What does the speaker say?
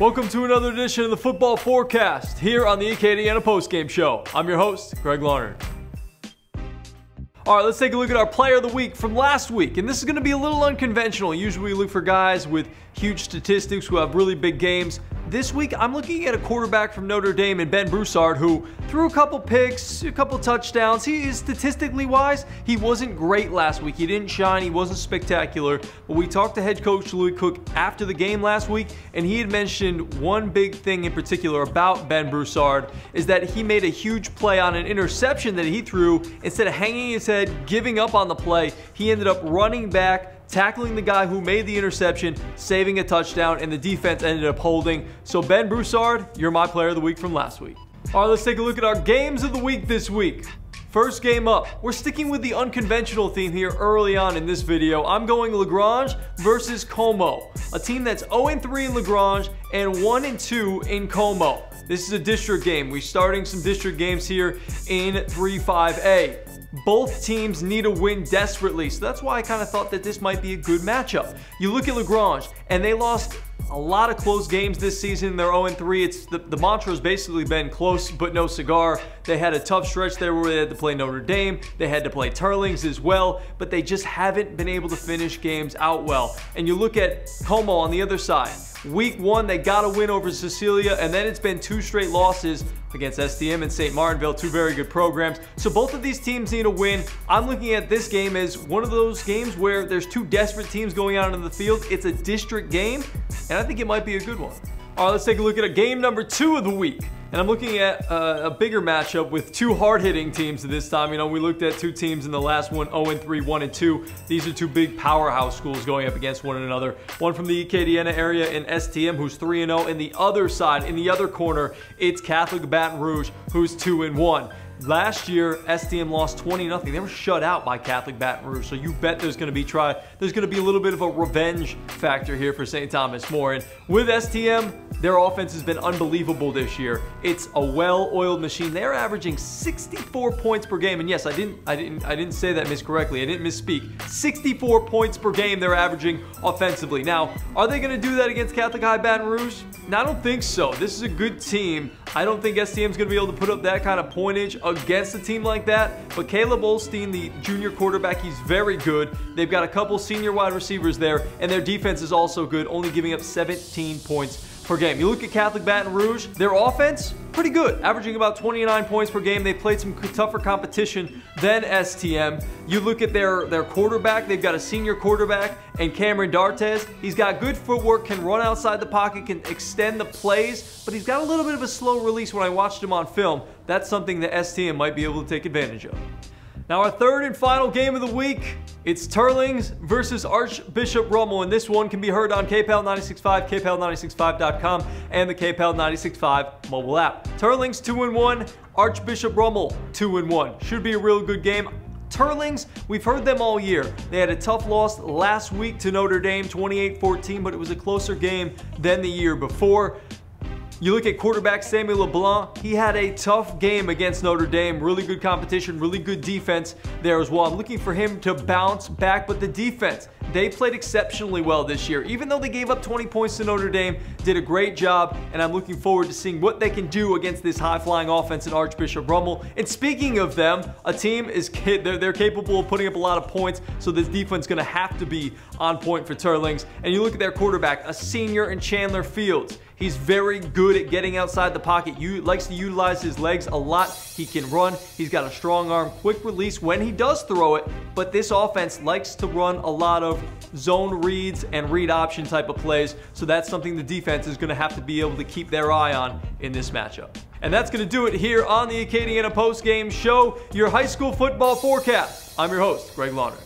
Welcome to another edition of the Football Forecast here on the Acadiana Postgame Show. I'm your host, Greg Larnard. All right, let's take a look at our player of the week from last week. And this is going to be a little unconventional. Usually we look for guys with huge statistics who have really big games. This week, I'm looking at a quarterback from Notre Dame in Ben Broussard who threw a couple picks, a couple touchdowns. He is statistically wise. He wasn't great last week. He didn't shine. He wasn't spectacular. But we talked to head coach Louis Cook after the game last week, and he had mentioned one big thing in particular about Ben Broussard is that he made a huge play on an interception that he threw. Instead of hanging his head, giving up on the play, he ended up running back, tackling the guy who made the interception, saving a touchdown, and the defense ended up holding. So Ben Broussard, you're my player of the week from last week. All right, let's take a look at our games of the week this week. First game up, we're sticking with the unconventional theme here early on in this video. I'm going Lagrange versus Comeaux, a team that's 0-3 in Lagrange and 1-2 in Comeaux. This is a district game. We're starting some district games here in 3-5A. Both teams need a win desperately, so that's why I kind of thought that this might be a good matchup. You look at Lagrange, and they lost a lot of close games this season. They're 0-3. It's the mantra has basically been close but no cigar. They had a tough stretch there where they had to play Notre Dame. They had to play Teurlings as well, but they just haven't been able to finish games out well. And you look at Comeaux on the other side. Week 1, they got a win over Cecilia, and then it's been 2 straight losses against STM and St. Martinville, 2 very good programs. So both of these teams need a win. I'm looking at this game as one of those games where there's 2 desperate teams going out into the field. It's a district game, and I think it might be a good one. All right, let's take a look at a game number 2 of the week. And I'm looking at a bigger matchup with 2 hard-hitting teams this time. You know, we looked at 2 teams in the last one, 0-3, 1-2. These are 2 big powerhouse schools going up against one another. One from the Acadiana area in STM, who's 3-0. And the other side, in the other corner, it's Catholic Baton Rouge, who's 2-1. Last year, STM lost 20-0. They were shut out by Catholic Baton Rouge, so you bet there's going to be a little bit of a revenge factor here for St. Thomas More. And with STM, their offense has been unbelievable this year. It's a well-oiled machine. They're averaging 64 points per game. And yes, I didn't say that miscorrectly. I didn't misspeak. 64 points per game they're averaging offensively. Now, are they going to do that against Catholic High Baton Rouge? No, I don't think so. This is a good team. I don't think STM's going to be able to put up that kind of pointage against a team like that. But Caleb Olstein, the junior quarterback, he's very good. They've got a couple senior wide receivers there, and their defense is also good, only giving up 17 points per game. You look at Catholic Baton Rouge, their offense, pretty good, averaging about 29 points per game. They played some tougher competition than STM. You look at their quarterback, they've got a senior quarterback, and Cameron D'Artes. He's got good footwork, can run outside the pocket, can extend the plays, but he's got a little bit of a slow release when I watched him on film. That's something that STM might be able to take advantage of. Now our third and final game of the week, it's Teurlings versus Archbishop Rummel, and this one can be heard on KPAL 96.5, KPAL965.com, and the KPAL 96.5 mobile app. Teurlings 2-1, Archbishop Rummel 2-1. Should be a real good game. Teurlings, we've heard them all year. They had a tough loss last week to Notre Dame, 28-14, but it was a closer game than the year before. You look at quarterback Samuel LeBlanc, he had a tough game against Notre Dame. Really good competition, really good defense there as well. I'm looking for him to bounce back, but the defense, they played exceptionally well this year. Even though they gave up 20 points to Notre Dame, did a great job, and I'm looking forward to seeing what they can do against this high-flying offense in Archbishop Rummel. And speaking of them, a team they're capable of putting up a lot of points, so this defense is going to have to be on point for Teurlings. And you look at their quarterback, a senior in Chandler Fields. He's very good at getting outside the pocket. He likes to utilize his legs a lot. He can run. He's got a strong arm, quick release when he does throw it. But this offense likes to run a lot of zone reads and read option type of plays. So that's something the defense is going to have to be able to keep their eye on in this matchup. And that's going to do it here on the Acadiana Postgame Show, your high school football forecast. I'm your host, Greg Larnard.